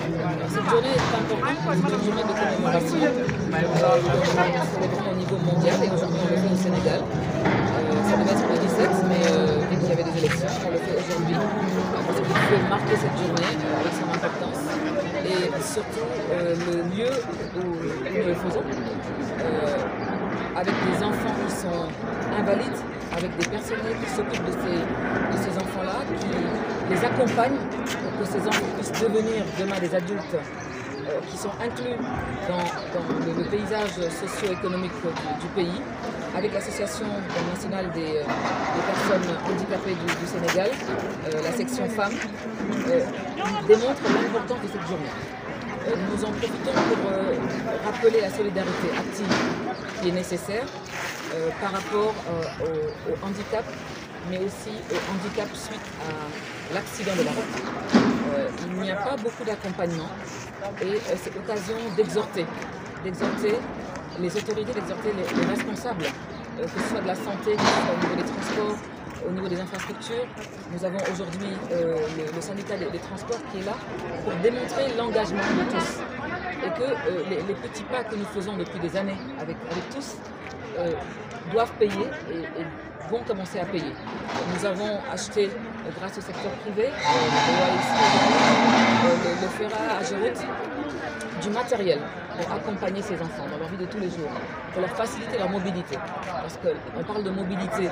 Cette journée est importante parce que c'est une journée de commémoration. Au niveau mondial et aujourd'hui on le fait au Sénégal. Ça devait être le 17, mais vu qu'il y avait des élections, on le fait aujourd'hui. Parce qu'il faut marquer cette journée avec son importance et surtout le lieu où nous le faisons. Avec des enfants qui sont invalides, avec des personnels qui s'occupent de ces enfants-là, qui les accompagnent pour que ces enfants puissent devenir demain des adultes qui sont inclus dans le paysage socio-économique du pays, avec l'Association nationale des personnes handicapées du Sénégal, la section femmes, démontre l'importance de cette journée. Nous en profitons pour rappeler la solidarité active qui est nécessaire par rapport au handicap, mais aussi au handicap suite à l'accident de la route. Il n'y a pas beaucoup d'accompagnement et c'est l'occasion d'exhorter les autorités, d'exhorter les responsables, que ce soit de la santé, que ce soit au niveau des transports, au niveau des infrastructures. Nous avons aujourd'hui le syndicat des transports qui est là pour démontrer l'engagement de tous et que les petits pas que nous faisons depuis des années avec tous doivent payer et vont commencer à payer. Nous avons acheté, grâce au secteur privé, le FERA à Géroute, du matériel pour accompagner ces enfants dans leur vie de tous les jours, pour leur faciliter leur mobilité. Parce qu'on parle de mobilité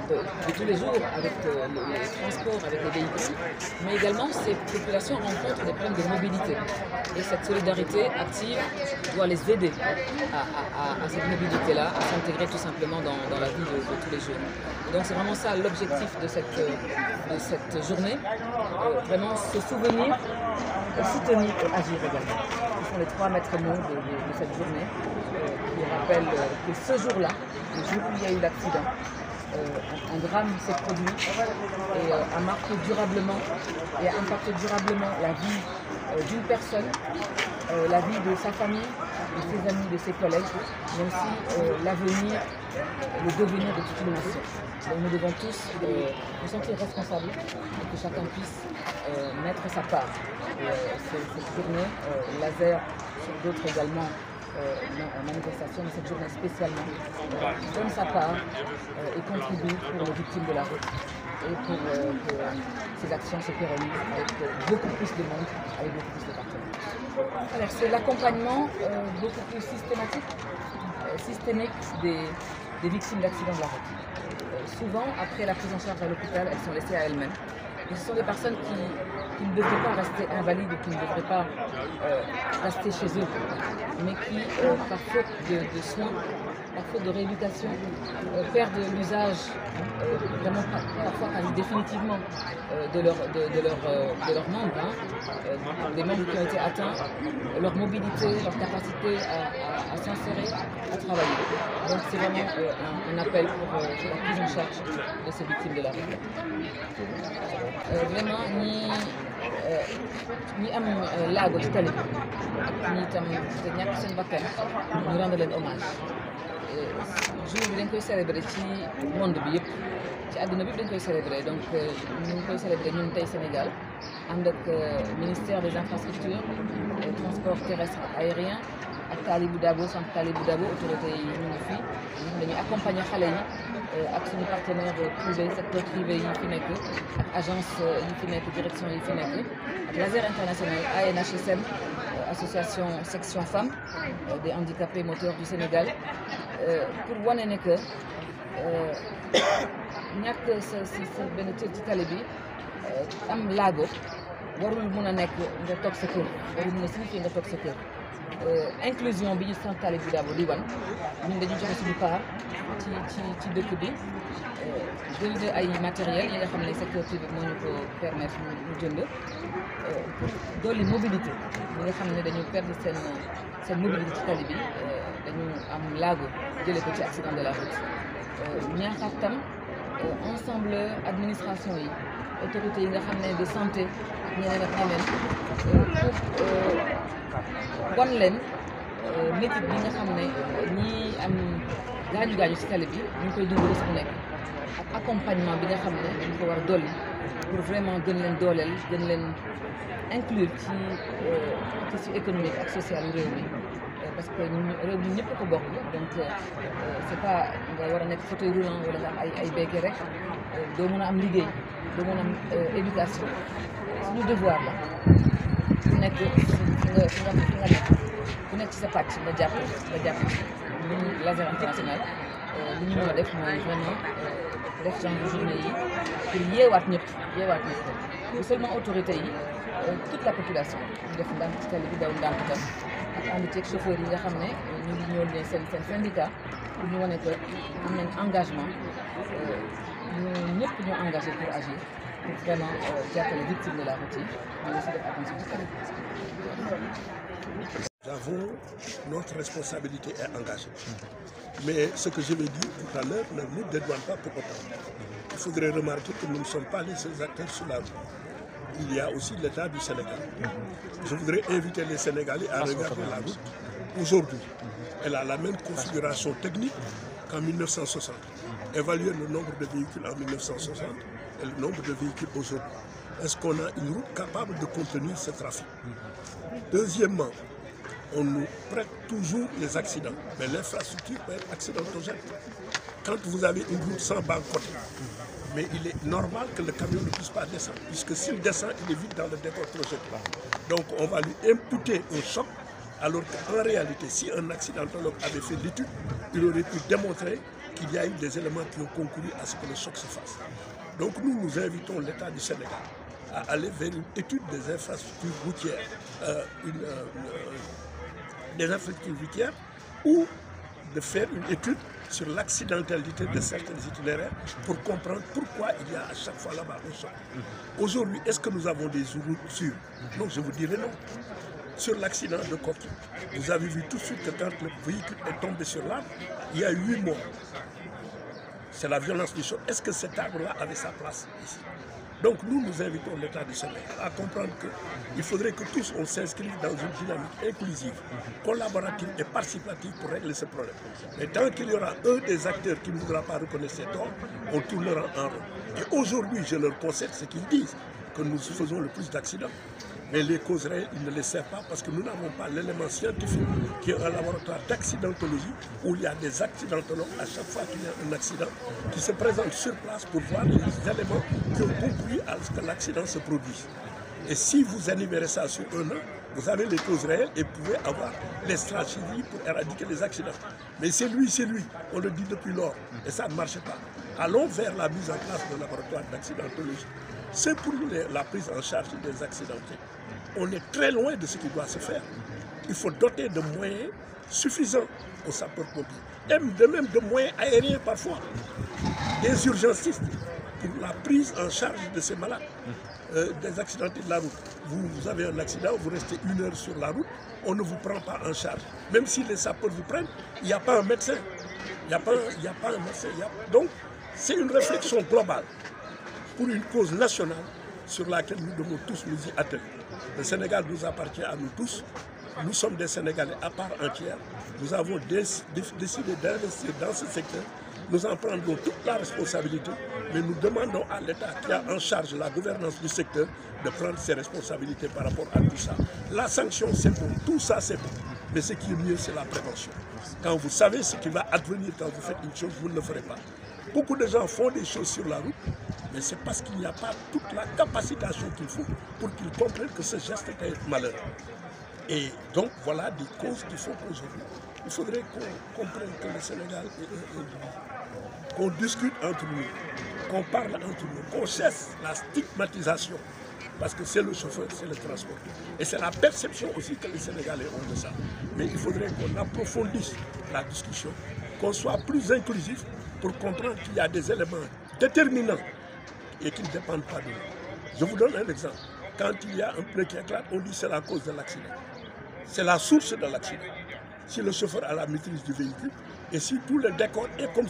de tous les jours avec les transports, avec les véhicules, mais également ces populations rencontrent des problèmes de mobilité. Et cette solidarité active doit les aider à cette mobilité-là, à s'intégrer tout simplement dans la vie de tous les jours. Et donc c'est vraiment ça l'objectif de cette journée, vraiment se souvenir, soutenir et agir également. Ce sont les 3 maîtres mots de cette journée qui rappellent que ce jour-là, le jour où il y a eu l'accident, un drame s'est produit et a marqué durablement et a impacté durablement la vie d'une personne, la vie de sa famille, de ses amis, de ses collègues, mais aussi l'avenir, le devenir de toute une nation. Donc nous devons tous nous sentir responsables et que chacun puisse mettre sa part. Cette journée, laser sur d'autres également, manifestation, mais cette journée spécialement donne sa part et contribue pour les victimes de la route et pour que ces actions se pérennisent avec beaucoup plus de monde, avec beaucoup plus de partenaires. Alors c'est l'accompagnement beaucoup plus systémique des victimes d'accidents de la route. Souvent, après la prise en charge à l'hôpital, elles sont laissées à elles-mêmes. Et ce sont des personnes qui ne devraient pas rester invalides ou qui ne devraient pas rester chez eux, mais qui, par faute de soins, par faute de rééducation, perdent l'usage, vraiment parfois définitivement, de leurs membres, des membres qui ont été atteints, leur mobilité, leur capacité à s'insérer, à travailler. Donc c'est vraiment un appel pour la prise en charge de ces victimes de la route. Vraiment ñi am laago ci tali bi ak ñi itam te ñàkk seen bakkan ñu rendre leen hommage. Jour bi dañ koy célébrer ci monde bi yëpp ci àdduna bi dañ koy célébrer donc ñu ngi koy célébrer ñun tey Sénégal ànd ak ministère des infrastructures transport terrestre ak aérien ak Talibou Dabo centre Talibou Dabo autorité yi ñu ngi fii dañuy accompagner xale yi ak suñu partenaire privé secteur privé yi fi nekk ak agence yi fi nekk direction yi fi nekk ak Laser International ANHSM association section femmes des handicapés moteurs du Sénégal pour wane ne que ñàkk sa benn cër ci tali bi am laago warul mun a nekk nga toog sa kër warul mun a signifier nga toog sa kër. Inclusion bi ñu sant Talibou Dabo di wan ñun dañu joxe suñu part ci dëkk bi jënd ay matériel yi nga xam ne secteur privé moo ñu ko permettre ñu jënd pour dolli mobilité ñi nga xam ne dañu perdre seen mobilité ci tali bi dañu am laago jëlee ko ci accident de la route ñaaxaat tam ensemble administration yi autorités yi nga xam ne de santé ak ñeneen ak ñeneen pour wan leen métit bi nga xam ne ñii am gaañu ci tali bi ñu ngi koy dund bés bu nekk ak accompagnement bi nga xam ne dañu ko war a dolli pour vraiment gën leen dooleel gën leen inclure ci tissu économique ak social yu réew mi parce que réew mi ñëpp ko bokk donc c'est pas nga war a nekk fauteuil roulant wala nga am ay béykat rek doo mën a am liggéey doo mën a am éducation suñu devoir la ku nekk fi nga nekk ku nekk ci sa pàcc nga jàpp ñun Laser International li ñu mën a def mooy vraiment def genre journée yi pour yeewaat ñëpp non seulement autorité yi toute la population ñu def ndànk ci tali bi daw ndànk tam ak ànd ceeg chauffeurs yi nga xam ne ñu ngi ñëw ne seen syndicat pour ñu wane que am nañ engagement ñu ñëpp ñoo engagé pour agir pour vraiment jàppale victime de la route yi mais aussi def attention ci tali. Nous avons notre responsabilité est engagée. Mais ce que je vais dire tout à l'heure ne nous dédouane pas pour autant. Il faudrait remarquer que nous ne sommes pas les seuls acteurs sur la route. Il y a aussi l'État du Sénégal. Je voudrais inviter les Sénégalais à regarder la route aujourd'hui. Elle a la même configuration technique qu'en 1960. Évaluer le nombre de véhicules en 1960 et le nombre de véhicules aujourd'hui. Est-ce qu'on a une route capable de contenir ce trafic? Deuxièmement, on nous prête toujours les accidents, mais l'infrastructure peut être accidentogène. Quand vous avez une route sans banc-côté, mais il est normal que le camion ne puisse pas descendre, puisque s'il descend, il est vite dans le décor projectile. Donc on va lui imputer un choc, alors qu'en réalité, si un accidentologue avait fait l'étude, il aurait pu démontrer qu'il y a eu des éléments qui ont concouru à ce que le choc se fasse. Donc nous invitons l'État du Sénégal à aller vers une étude des infrastructures routières, ou de faire une étude sur l'accidentalité de certains itinéraires pour comprendre pourquoi il y a à chaque fois là-bas un choc. Aujourd'hui, est-ce que nous avons des routes sûres? Non, je vous dirais non. Sur l'accident de Koki, vous avez vu tout de suite que quand le véhicule est tombé sur l'arbre, il y a 8 morts. C'est la violence du choc. Est-ce que cet arbre-là avait sa place ici? Donc nous invitons l'État du Sénégal à comprendre qu'il faudrait que tous on s'inscrive dans une dynamique inclusive, collaborative et participative pour régler ce problème. Mais tant qu'il y aura un des acteurs qui ne voudra pas reconnaître ses torts, on tournera en rond. Et aujourd'hui, je leur concède ce qu'ils disent, que nous faisons le plus d'accidents. Mais les causes réelles, ils ne les servent pas parce que nous n'avons pas l'élément scientifique qui est un laboratoire d'accidentologie où il y a des accidentologues à chaque fois qu'il y a un accident qui se présentent sur place pour voir les éléments qui ont concouru à ce que l'accident se produise. Et si vous énumérez ça sur un an, vous avez les causes réelles et vous pouvez avoir les stratégies pour éradiquer les accidents. Mais c'est lui, on le dit depuis lors et ça ne marche pas. Allons vers la mise en place de laboratoire d'accidentologie. C'est pour la prise en charge des accidentés. On est très loin de ce qui doit se faire. Il faut doter de moyens suffisants aux sapeurs-pompiers. Et même de moyens aériens parfois. Des urgencistes pour la prise en charge de ces malades. Des accidentés de la route. Vous avez un accident, vous restez 1 heure sur la route, on ne vous prend pas en charge. Même si les sapeurs vous prennent, il n'y a pas un médecin. Il n'y a pas un médecin. Donc, c'est une réflexion globale pour une cause nationale sur laquelle nous devons tous nous y atteler. Le Sénégal nous appartient à nous tous. Nous sommes des Sénégalais à part entière. Nous avons décidé d'investir dans ce secteur. Nous en prendrons toute la responsabilité, mais nous demandons à l'État qui a en charge la gouvernance du secteur de prendre ses responsabilités par rapport à tout ça. La sanction, c'est bon. Tout ça, c'est bon. Mais ce qui est mieux, c'est la prévention. Quand vous savez ce qui va advenir quand vous faites une chose, vous ne le ferez pas. Beaucoup de gens font des choses sur la route, mais c'est parce qu'il n'y a pas toute la capacitation qu'il faut pour qu'ils comprennent que ce geste peut être malheureux. Et donc, voilà des causes qui font qu'aujourd'hui, il faudrait qu'on comprenne que le Sénégal est un individu, qu'on discute entre nous, qu'on parle entre nous, qu'on cesse la stigmatisation, parce que c'est le chauffeur, c'est le transporteur. Et c'est la perception aussi que les Sénégalais ont de ça. Mais il faudrait qu'on approfondisse la discussion, qu'on soit plus inclusif pour comprendre qu'il y a des éléments déterminants et qui ne dépendent pas de nous. Je vous donne un exemple. Quand il y a un pneu qui éclate, on dit que c'est la cause de l'accident. C'est la source de l'accident. Si le chauffeur a la maîtrise du véhicule et si tout le décor est comme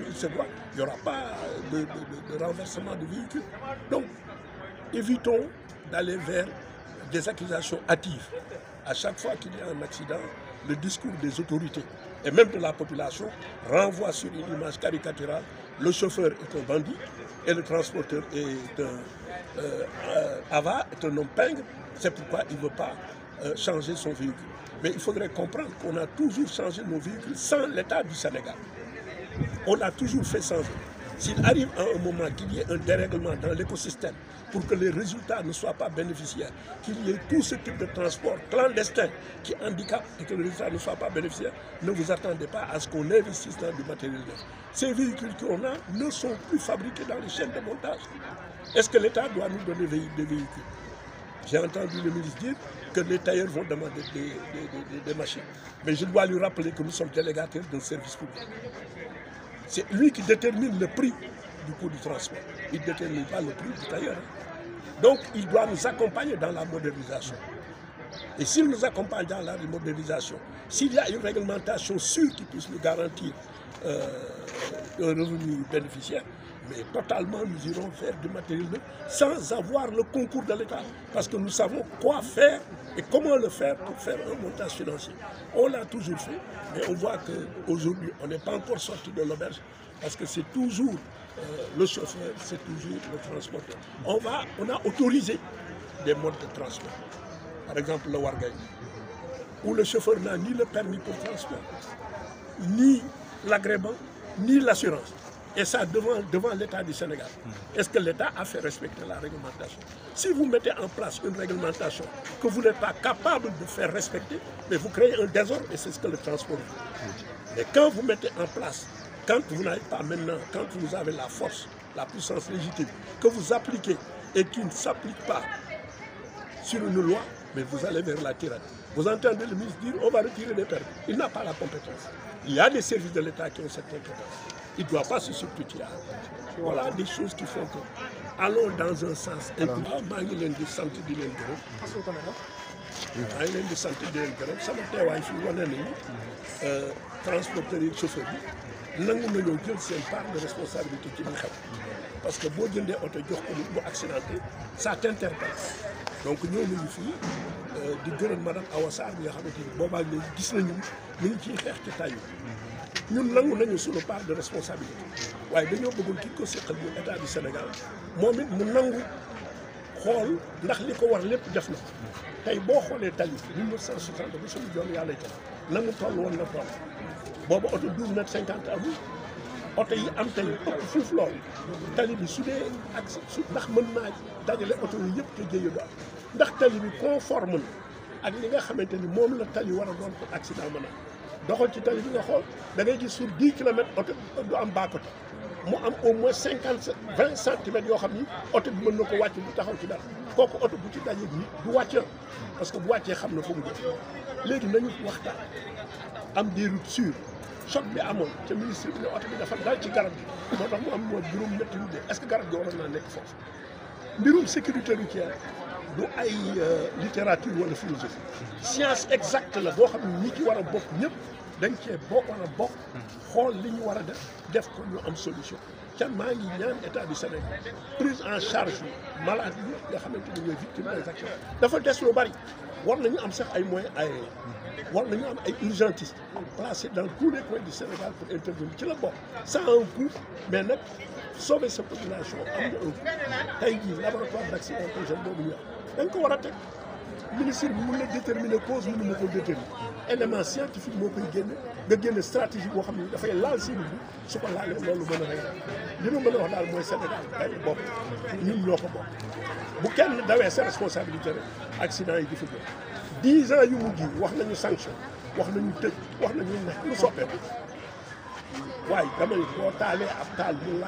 il se doit, il n'y aura pas de renversement de véhicule. Donc, évitons d'aller vers des accusations hâtives. À chaque fois qu'il y a un accident, le discours des autorités et même de la population renvoie sur une image caricaturale le chauffeur est un bandit et le transporteur est un avare, est un homme pingre. C'est pourquoi il ne veut pas changer son véhicule. Mais il faudrait comprendre qu'on a toujours changé nos véhicules sans l'État du Sénégal. On a toujours fait changer. S'il arrive à un moment qu'il y ait un dérèglement dans l'écosystème pour que les résultats ne soient pas bénéficiaires, qu'il y ait tout ce type de transport clandestin qui handicape et que le résultat ne soit pas bénéficiaire, ne vous attendez pas à ce qu'on investisse dans du matériel neuf. Ces véhicules qu'on a ne sont plus fabriqués dans les chaînes de montage. Est-ce que l'État doit nous donner des véhicules? J'ai entendu le ministre dire que les tailleurs vont demander des machines. Mais je dois lui rappeler que nous sommes délégataires d'un service public. C'est lui qui détermine le prix du coût du transport. Il ne détermine pas le prix du tailleur. Donc, il doit nous accompagner dans la modernisation. Et s'il nous accompagne dans la modernisation, s'il y a une réglementation sûre qui puisse nous garantir un revenu bénéficiaire, mais totalement nous irons faire du matériel neuf sans avoir le concours de l'État. Parce que nous savons quoi faire et comment le faire pour faire un montage financier. On l'a toujours fait, mais on voit qu'aujourd'hui, on n'est pas encore sorti de l'auberge parce que c'est toujours le chauffeur, c'est toujours le transporteur. On a autorisé des modes de transport. Par exemple, le Wargaï, où le chauffeur n'a ni le permis pour transport, ni l'agrément, ni l'assurance. Et ça devant l'État du Sénégal. Est-ce que l'État a fait respecter la réglementation? Si vous mettez en place une réglementation que vous n'êtes pas capable de faire respecter, mais vous créez un désordre et c'est ce que le transport fait. Mais quand vous mettez en place, quand vous n'avez pas maintenant, quand vous avez la force, la puissance légitime, que vous appliquez et qui ne s'applique pas sur une loi, mais vous allez vers la tyrannie. Vous entendez le ministre dire on va retirer les permis. Il n'a pas la compétence. Il y a des services de l'État qui ont cette compétence. Il ne doit pas se substituer. Voilà des choses qui font que allons dans un sens. maa ngi leen di sant di leen gërëm. maa ngi leen di sant di leen gërëm sama teewaay fii wane nañu transporteurs yi chauffeur bi nangu nañoo jël seen part de responsabilité ci li xew. parce que boo jëndee oto jox ko nit mu accidenté ça t'interpelle. donc ñëw nañu fii di gërëm madame Awa Sarr bi nga xamante ni boobaag léegi gis nañu ñu ngi ciy xeex ci tayu. ñun nangu nañu suñu part de responsabilité waaye dañoo bëggoon ki ko seqal bu état du Sénégal moom it mu nangu xool ndax li ko war lépp def na tey boo xoolee tali 1960 ba suñu joon yàlla itam na mu toll woon na toll boobu oto 12 mètres 50 amul oto yi am tey ëpp fuuf lool tali bi su dee ak su ndax mën naa dajale oto yi yëpp te jëye du am ndax tali bi conforme na ak li nga xamante ni moom la tali war a doon pour accident mën a doxal ci tali bi nga xool da ngay gis sur 10 kilomètres oto du am baakote mu am au moins 20 centimètres yoo xam ni oto bi mën na ko wàcc bu taxaw ci dara kooku oto bu ci dajeeg nit du wàcc parce que bu wàccee xam na fa mu jëm léegi nañu waxtaan am des routes sûres choc bi amoon ca ministre bi ne oto bi dafa dal ci garab gi moo tax mu am moo juróom-ñetti nit est-ce que garab gi waroon naa nekk foofu mbirum sécurité routière du ay littérature wala philosophie science exacte la boo xam ne ñi ci war a bokk ñëpp dañ cee war a bokk xool li ñu war a def ko ñu am solution can maa ngi ñaan état du Sénégal prise en charge malade yi nga xamante ni ñooy victime des accidents dafa des lu bari war nañu am sax ay moyens aériens war nañu am ay urgentistes placés dans tous les coins du Sénégal pour intervenir ci la bokk sans un coût mais nag sauver sa population am na un coût tey jii laboratoire d'accident projet boobu ñu dañ ko war a teg ministre bi mun na déterminer cause mënu ma ko déterminer élément scientifique moo koy génne nga génne stratégie boo xam ne dafay laal cible bi su ko laalee loolu mën a rey li ma mën a wax daal mooy Sénégal benn bopp ñun ñoo ko bokk bu kenn dawee sa responsabilité rek accident yi di fi jóg 10 ans yu mujj wax nañu sanction wax nañu tëj wax nañu ne lu soppeeku waaye dama ne boo taalee ab taal mu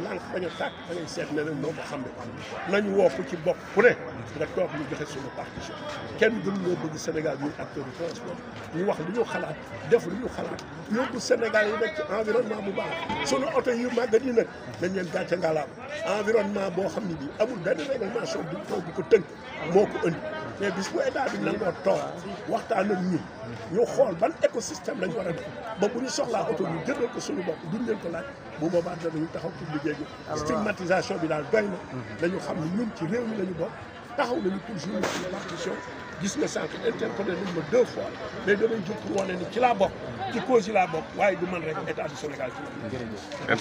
lànk bañ a tàkk da ngay seet ne moo ko xam ne nañu woo ko ci bopp ku ne nga toog ñu joxe suñu partition kenn gën ñoo bëgg Sénégal ñuy acteur du transport ñu wax li ñu xalaat def li ñu xalaat yóbbu Sénégal yi nekk ci environnement bu baax sunu oto yu màggat yi nag dañ leen gàcce ngalaam environnement boo xam ne bii amul benn réglementation bu ko tënk moo ko ëndi mais bis bu état bi nangoo toog waxtaan ak ñun ñu xool ban écosystème lañ war a def ba bu ñu soxlaa oto ñu jëndal ko suñu bopp duñ leen ko laaj bu boobaa danañu taxaw pour liggéey gi stigmatisation bi daal doy na dañu xam ne ñun ci réew mi la ñu bokk taxaw nañu pour jouer suñu partition gis nga sànq interpellé nañ ma 2 fois mais damay jóg pour wane ni ci laa bokk ci cause yi laa bokk waaye du man rek état du Sénégal ci la.